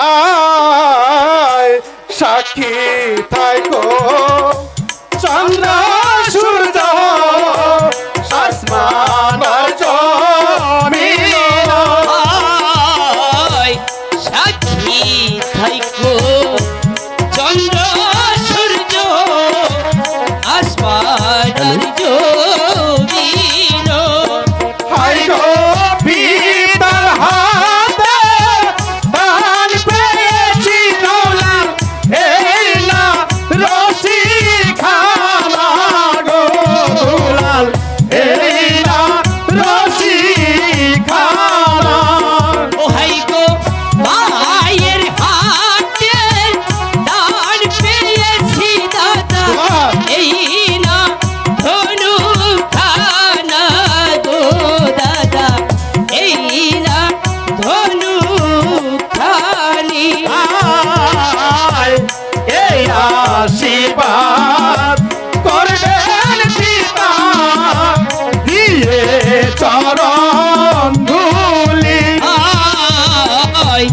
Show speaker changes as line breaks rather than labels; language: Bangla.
আয় সাক্ষী থাকো চন্দ্র সূর্য আসমান আর জমিন
আয় সাক্ষী থাইকো চন্দ্র সূর্য আসমান আর জমিন
হাই গো পিতার হাতে দান পেয়েছি দৌলার এই না রশি খানা গো দুলাল এই না রশি খানা
ও হাই গো মায়ের হাতে দান পেয়েছি দাদা এই না ধনু খানা গো দাদা এই না ধনু খানি
আয় এই আশীর্বাদ করবেন পিতা দিয়ে চরণ ধুলি
আয়